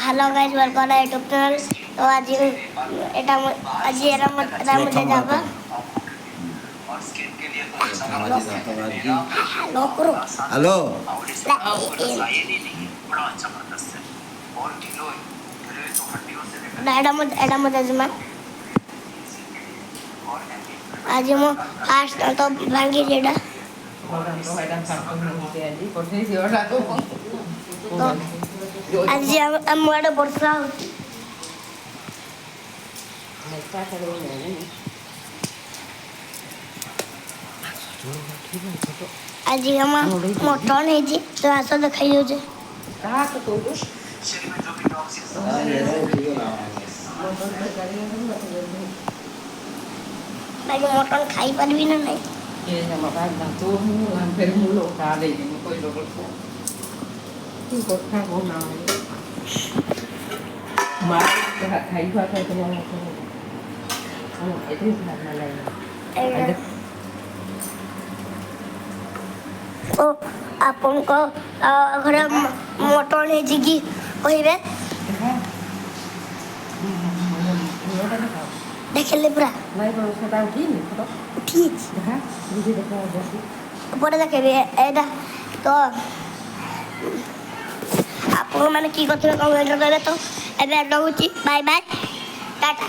Hello guys welcome to YouTube channel. तो आज এটা आज এরা মধ্যে যাব हेलो करो हेलो एडा मध्य जमा आज मो फास्ट तो भांगी जेडा आज हम मोड़ वर्षा होती आज हम मोटो नहीं जी तो आसो दिखाई हो जे मैं मोटो खाई पर भी ना नहीं ये là một anh làm tôi làm thêm mua lột trà đi thì nó coi lột cái cột khác của nào mà cái hạt thấy qua thôi cho nó không phải thứ hạt này ओ आपन को घर मोटो नहीं जी की कहबे देख ले पूरा lấy vào sao tao ký nhỉ đó ठीक hả đi được rồi đi ऊपर देखेबे एडा तो आपन माने की करथले कमेंट करबे तो एबे रहउची बाय बाय टाटा।